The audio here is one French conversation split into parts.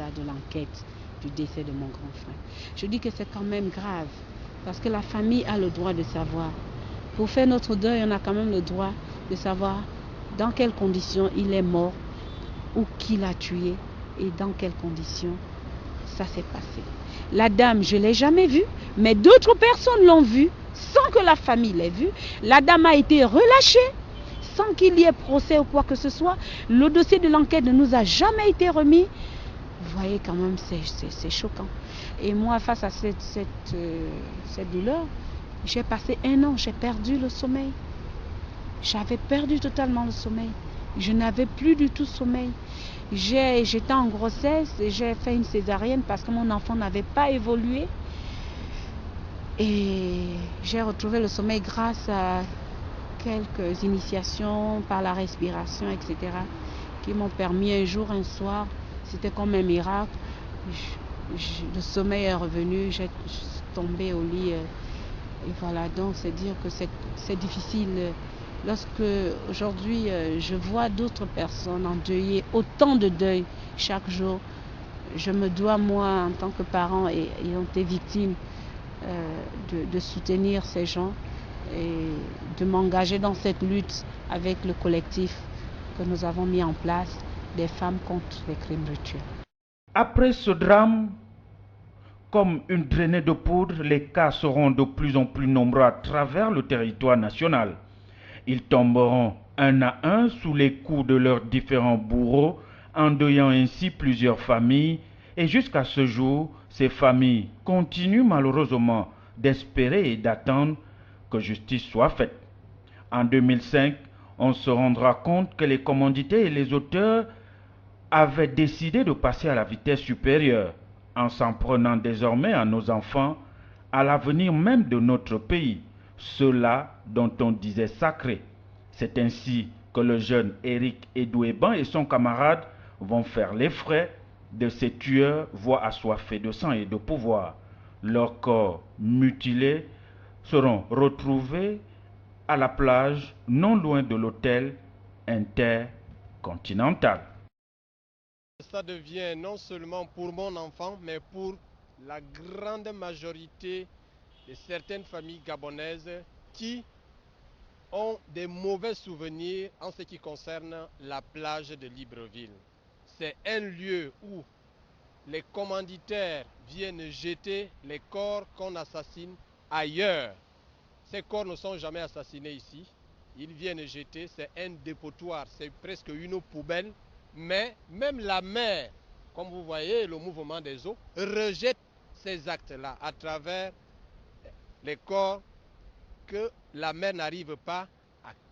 résultat de l'enquête du décès de mon grand frère. Je dis que c'est quand même grave, parce que la famille a le droit de savoir. Pour faire notre deuil, on a quand même le droit de savoir dans quelles conditions il est mort, ou qui l'a tué, et dans quelles conditions ça s'est passé. La dame, je ne l'ai jamais vue, mais d'autres personnes l'ont vue, sans que la famille l'ait vue. La dame a été relâchée, sans qu'il y ait procès ou quoi que ce soit. Le dossier de l'enquête ne nous a jamais été remis. Vous voyez quand même, c'est choquant. Et moi, face à cette douleur, j'ai passé 1 an, j'ai perdu le sommeil. J'avais perdu totalement le sommeil. Je n'avais plus du tout sommeil. J'étais en grossesse et j'ai fait une césarienne parce que mon enfant n'avait pas évolué. Et j'ai retrouvé le sommeil grâce à quelques initiations par la respiration, etc., qui m'ont permis un jour, un soir, c'était comme un miracle. Le sommeil est revenu, j'ai tombé au lit. Et voilà, donc c'est dire que c'est difficile. Lorsque aujourd'hui je vois d'autres personnes endeuillées, autant de deuil chaque jour, je me dois, moi, en tant que parent ayant été victime, de soutenir ces gens et de m'engager dans cette lutte avec le collectif que nous avons mis en place des femmes contre les crimes rituels. Après ce drame, comme une traînée de poudre, les cas seront de plus en plus nombreux à travers le territoire national. Ils tomberont un à un sous les coups de leurs différents bourreaux, endeuillant ainsi plusieurs familles. Et jusqu'à ce jour, ces familles continuent malheureusement d'espérer et d'attendre que justice soit faite. En 2005, on se rendra compte que les commandités et les auteurs avaient décidé de passer à la vitesse supérieure, en s'en prenant désormais à nos enfants, à l'avenir même de notre pays, ceux-là dont on disait sacrés. C'est ainsi que le jeune Éric Edouéban et son camarade vont faire les frais de ces tueurs, voix assoiffés de sang et de pouvoir. Leurs corps mutilés seront retrouvés à la plage, non loin de l'hôtel intercontinental. Ça devient non seulement pour mon enfant, mais pour la grande majorité de certaines familles gabonaises qui ont des mauvais souvenirs en ce qui concerne la plage de Libreville. C'est un lieu où les commanditaires viennent jeter les corps qu'on assassine ailleurs. Ces corps ne sont jamais assassinés ici. Ils viennent jeter, c'est un dépotoir, c'est presque une poubelle. Mais même la mer, comme vous voyez, le mouvement des eaux, rejette ces actes-là à travers les corps que la mer n'arrive pas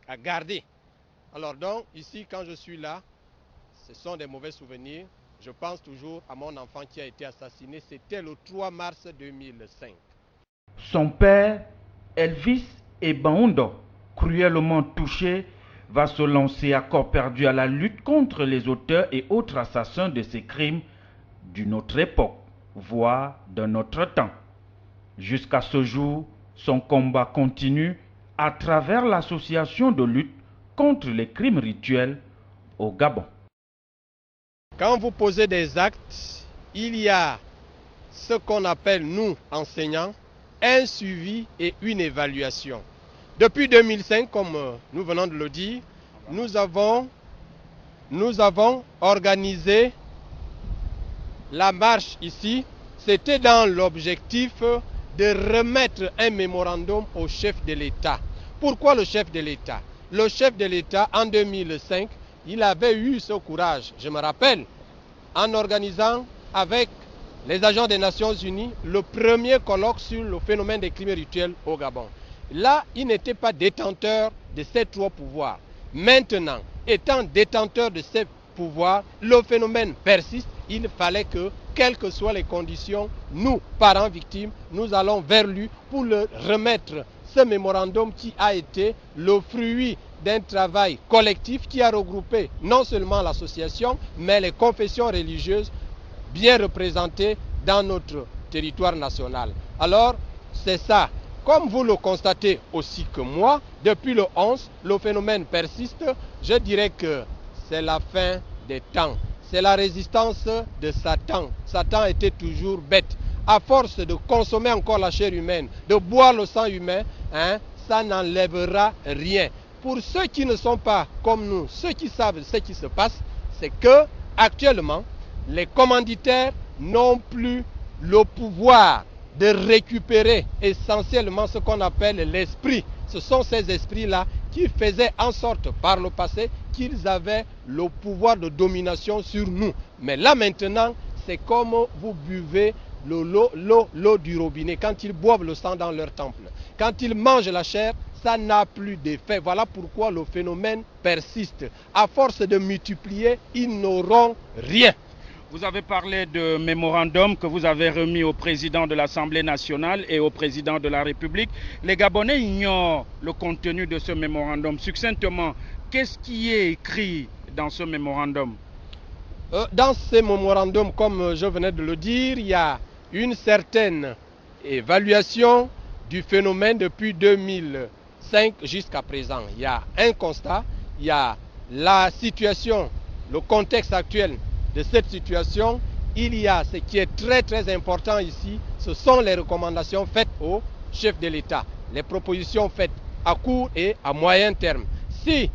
à garder. Alors donc, ici, quand je suis là, ce sont des mauvais souvenirs. Je pense toujours à mon enfant qui a été assassiné. C'était le 3 mars 2005. Son père, Elvis Ebaondo, cruellement touché, va se lancer à corps perdu à la lutte contre les auteurs et autres assassins de ces crimes d'une autre époque, voire d'un autre temps. Jusqu'à ce jour, son combat continue à travers l'association de lutte contre les crimes rituels au Gabon. Quand vous posez des actes, il y a ce qu'on appelle, nous, enseignants, un suivi et une évaluation. Depuis 2005, comme nous venons de le dire, nous avons organisé la marche ici. C'était dans l'objectif de remettre un mémorandum au chef de l'État. Pourquoi le chef de l'État? Le chef de l'État, en 2005, il avait eu ce courage, je me rappelle, en organisant avec les agents des Nations Unies le premier colloque sur le phénomène des crimes rituels au Gabon. Là, il n'était pas détenteur de ces trois pouvoirs. Maintenant, étant détenteur de ces pouvoirs, le phénomène persiste. Il fallait que, quelles que soient les conditions, nous, parents victimes, nous allons vers lui pour leur remettre ce mémorandum qui a été le fruit d'un travail collectif qui a regroupé non seulement l'association, mais les confessions religieuses bien représentées dans notre territoire national. Alors, c'est ça. Comme vous le constatez aussi que moi, depuis le 11, le phénomène persiste. Je dirais que c'est la fin des temps. c'est la résistance de Satan. Satan était toujours bête. À force de consommer encore la chair humaine, de boire le sang humain, ça n'enlèvera rien. Pour ceux qui ne sont pas comme nous, ceux qui savent ce qui se passe, c'est que actuellement, les commanditaires n'ont plus le pouvoir de récupérer essentiellement ce qu'on appelle l'esprit. Ce sont ces esprits-là qui faisaient en sorte par le passé qu'ils avaient le pouvoir de domination sur nous. Mais là maintenant, c'est comme vous buvez l'eau du robinet. Quand ils boivent le sang dans leur temple, quand ils mangent la chair, ça n'a plus d'effet. Voilà pourquoi le phénomène persiste. À force de multiplier, ils n'auront rien. Vous avez parlé de mémorandum que vous avez remis au président de l'Assemblée nationale et au président de la République. Les Gabonais ignorent le contenu de ce mémorandum. Succinctement, qu'est-ce qui est écrit dans ce mémorandum? Dans ce mémorandum, comme je venais de le dire, il y a une certaine évaluation du phénomène depuis 2005 jusqu'à présent. Il y a un constat, il y a la situation, le contexte actuel de cette situation. Il y a ce qui est très très important ici, ce sont les recommandations faites au chef de l'État, les propositions faites à court et à moyen terme. Si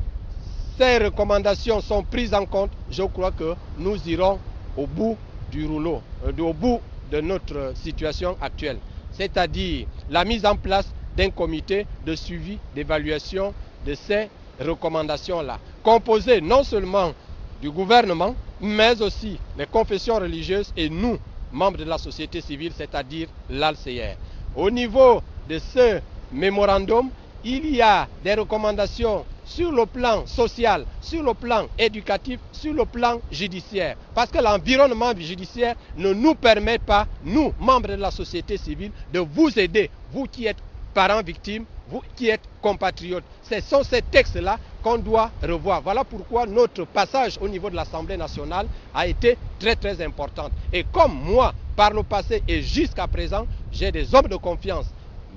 ces recommandations sont prises en compte, je crois que nous irons au bout du rouleau, au bout de notre situation actuelle. C'est-à-dire la mise en place d'un comité de suivi, d'évaluation de ces recommandations-là, composé non seulement du gouvernement, mais aussi les confessions religieuses et nous, membres de la société civile, c'est-à-dire l'ALCR. Au niveau de ce mémorandum, il y a des recommandations sur le plan social, sur le plan éducatif, sur le plan judiciaire. Parce que l'environnement judiciaire ne nous permet pas, nous, membres de la société civile, de vous aider, vous qui êtes parents victimes, vous qui êtes compatriotes. Ce sont ces textes-là qu'on doit revoir. Voilà pourquoi notre passage au niveau de l'Assemblée nationale a été très très important. Et comme moi, par le passé et jusqu'à présent, j'ai des hommes de confiance,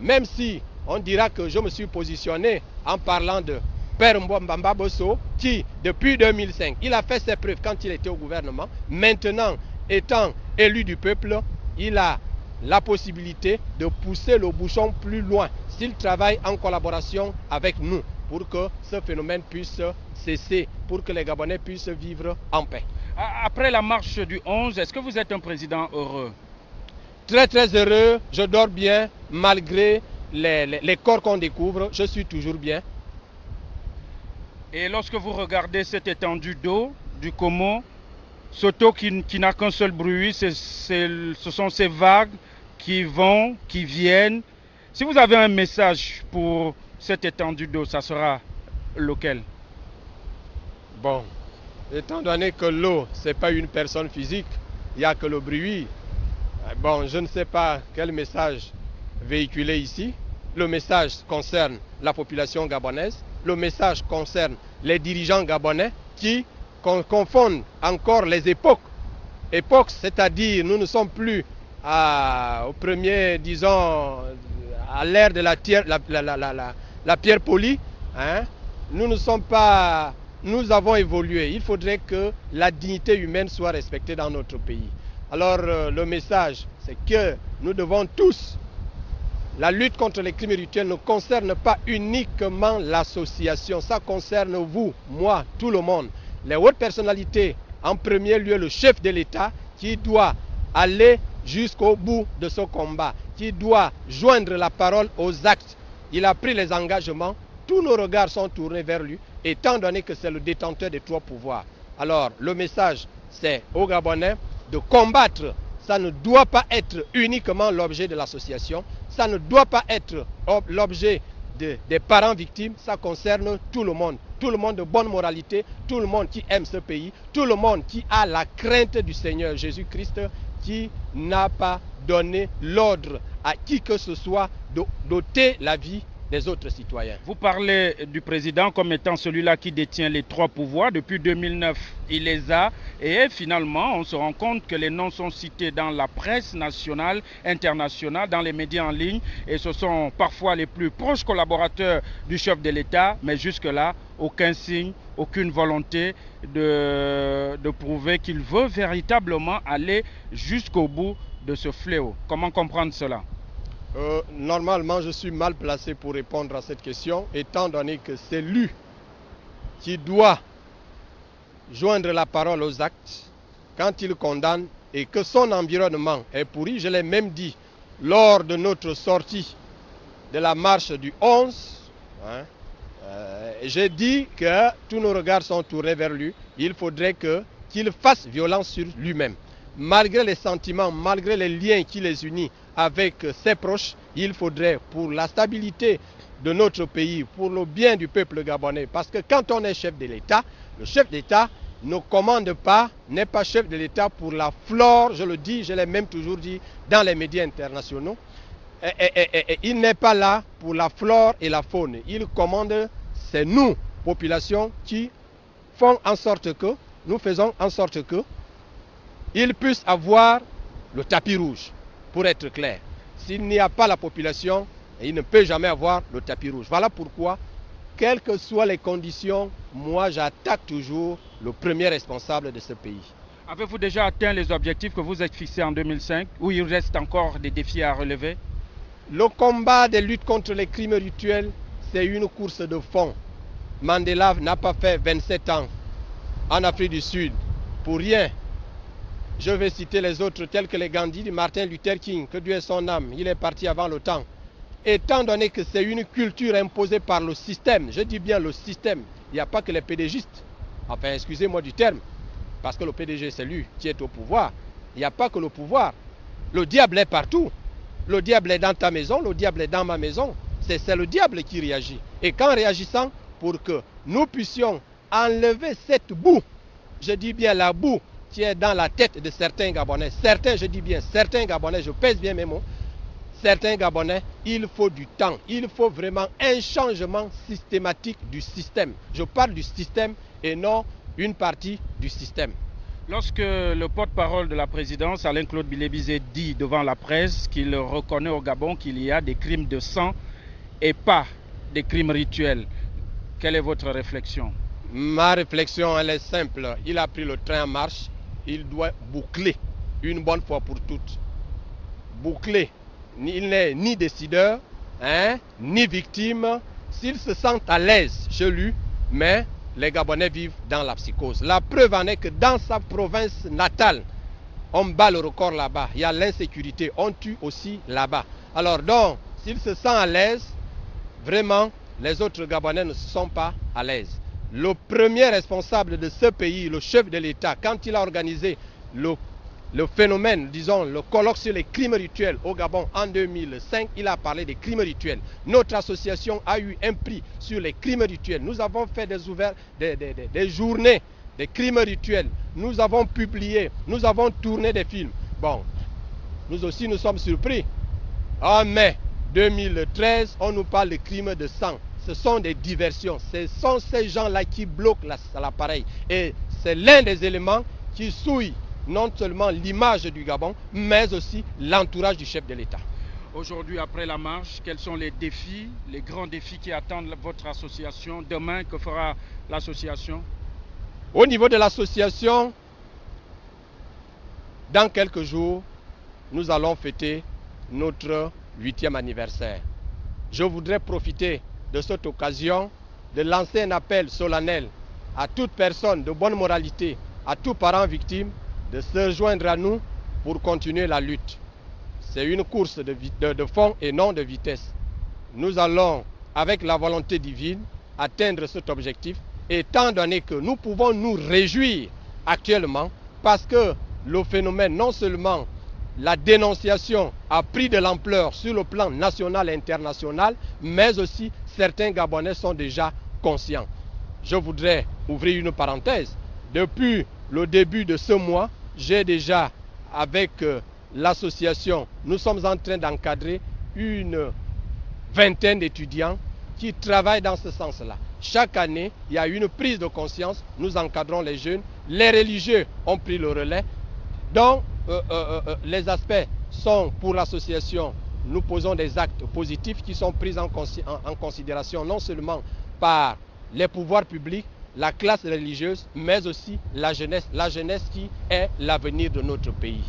même si on dira que je me suis positionné en parlant de Père Mbamba Bosso, qui, depuis 2005, il a fait ses preuves quand il était au gouvernement. Maintenant, étant élu du peuple, il a la possibilité de pousser le bouchon plus loin s'il travaille en collaboration avec nous pour que ce phénomène puisse cesser, pour que les Gabonais puissent vivre en paix. Après la marche du 11, est-ce que vous êtes un président heureux? Très très heureux, je dors bien malgré les corps qu'on découvre, je suis toujours bien. Et lorsque vous regardez cette étendue d'eau du Komo, cette eau qui n'a qu'un seul bruit, ce sont ces vagues qui vont, qui viennent. Si vous avez un message pour cette étendue d'eau, ça sera lequel? Bon, étant donné que l'eau, ce n'est pas une personne physique, il n'y a que le bruit. Bon, je ne sais pas quel message véhiculer ici. Le message concerne la population gabonaise. Le message concerne les dirigeants gabonais qui confondent encore les époques. Époques, c'est-à-dire nous ne sommes plus au premier, disons, à l'ère de la pierre polie. Nous ne sommes pas... Nous avons évolué. Il faudrait que la dignité humaine soit respectée dans notre pays. Alors le message, c'est que nous devons tous... La lutte contre les crimes rituels ne concerne pas uniquement l'association, ça concerne vous, moi, tout le monde. Les hautes personnalités, en premier lieu le chef de l'État, qui doit aller jusqu'au bout de ce combat, qui doit joindre la parole aux actes. Il a pris les engagements, tous nos regards sont tournés vers lui, étant donné que c'est le détenteur des trois pouvoirs. Alors, le message, c'est aux Gabonais de combattre. Ça ne doit pas être uniquement l'objet de l'association, ça ne doit pas être l'objet des parents victimes, ça concerne tout le monde de bonne moralité, tout le monde qui aime ce pays, tout le monde qui a la crainte du Seigneur Jésus-Christ, qui n'a pas donné l'ordre à qui que ce soit d'ôter la vie des autres citoyens. Vous parlez du président comme étant celui-là qui détient les 3 pouvoirs. Depuis 2009, il les a. Et finalement, on se rend compte que les noms sont cités dans la presse nationale, internationale, dans les médias en ligne. Et ce sont parfois les plus proches collaborateurs du chef de l'État. Mais jusque-là, aucun signe, aucune volonté de prouver qu'il veut véritablement aller jusqu'au bout de ce fléau. Comment comprendre cela ? Normalement, je suis mal placé pour répondre à cette question, étant donné que c'est lui qui doit joindre la parole aux actes quand il condamne et que son environnement est pourri. Je l'ai même dit lors de notre sortie de la marche du 11. J'ai dit que tous nos regards sont tournés vers lui. Il faudrait qu'il fasse violence sur lui-même. Malgré les sentiments, malgré les liens qui les unissent avec ses proches, il faudrait, pour la stabilité de notre pays, pour le bien du peuple gabonais, parce que quand on est chef de l'État, le chef d'État ne commande pas, n'est pas chef de l'État pour la flore, je le dis, je l'ai même toujours dit dans les médias internationaux, il n'est pas là pour la flore et la faune. Il commande, c'est nous, population, qui font en sorte que, nous faisons en sorte que, il puisse avoir le tapis rouge, pour être clair. S'il n'y a pas la population, il ne peut jamais avoir le tapis rouge. Voilà pourquoi, quelles que soient les conditions, moi j'attaque toujours le premier responsable de ce pays. Avez-vous déjà atteint les objectifs que vous êtes fixés en 2005, ou il reste encore des défis à relever? Le combat des luttes contre les crimes rituels, c'est une course de fond. Mandela n'a pas fait 27 ans en Afrique du Sud pour rien. Je vais citer les autres tels que les Gandhi, Martin Luther King, que Dieu ait son âme, il est parti avant le temps. Étant donné que c'est une culture imposée par le système, je dis bien le système, il n'y a pas que les PDGistes, enfin excusez-moi du terme, parce que le PDG c'est lui qui est au pouvoir, il n'y a pas que le pouvoir, le diable est partout, le diable est dans ta maison, le diable est dans ma maison, c'est le diable qui réagit. Et qu'en réagissant, pour que nous puissions enlever cette boue, je dis bien la boue, qui est dans la tête de certains Gabonais. Certains, je dis bien, certains Gabonais, je pèse bien mes mots, certains Gabonais, il faut du temps. Il faut vraiment un changement systématique du système. Je parle du système et non une partie du système. Lorsque le porte-parole de la présidence, Alain-Claude Bilébizé, dit devant la presse qu'il reconnaît au Gabon qu'il y a des crimes de sang et pas des crimes rituels, quelle est votre réflexion? Ma réflexion, elle est simple. Il a pris le train en marche. Il doit boucler une bonne fois pour toutes. Boucler. Il n'est ni décideur, ni victime. S'il se sent à l'aise chez lui, mais les Gabonais vivent dans la psychose. La preuve en est que dans sa province natale, on bat le record là-bas. Il y a l'insécurité. On tue aussi là-bas. Alors donc, s'il se sent à l'aise, vraiment, les autres Gabonais ne se sont pas à l'aise. Le premier responsable de ce pays, le chef de l'État, quand il a organisé le phénomène, disons, le colloque sur les crimes rituels au Gabon en 2005, il a parlé des crimes rituels. Notre association a eu un prix sur les crimes rituels. Nous avons fait des journées des crimes rituels. Nous avons publié, nous avons tourné des films. Bon, nous aussi nous sommes surpris. En mai 2013, on nous parle de crimes de sang. Ce sont des diversions. Ce sont ces gens-là qui bloquent l'appareil. Et c'est l'un des éléments qui souille non seulement l'image du Gabon, mais aussi l'entourage du chef de l'État. Aujourd'hui, après la marche, quels sont les défis, les grands défis qui attendent votre association? Demain, que fera l'association? Au niveau de l'association, dans quelques jours, nous allons fêter notre 8e anniversaire. Je voudrais profiter de cette occasion de lancer un appel solennel à toute personne de bonne moralité, à tout parent victime, de se rejoindre à nous pour continuer la lutte. C'est une course de fond et non de vitesse. Nous allons, avec la volonté divine, atteindre cet objectif, étant donné que nous pouvons nous réjouir actuellement parce que le phénomène, non seulement la dénonciation a pris de l'ampleur sur le plan national et international, mais aussi certains Gabonais sont déjà conscients. Je voudrais ouvrir une parenthèse. Depuis le début de ce mois, j'ai déjà, avec l'association, nous sommes en train d'encadrer une vingtaine d'étudiants qui travaillent dans ce sens-là. Chaque année, il y a une prise de conscience, nous encadrons les jeunes, les religieux ont pris le relais. Donc, les aspects sont pour l'association, nous posons des actes positifs qui sont pris en considération non seulement par les pouvoirs publics, la classe religieuse, mais aussi la jeunesse qui est l'avenir de notre pays.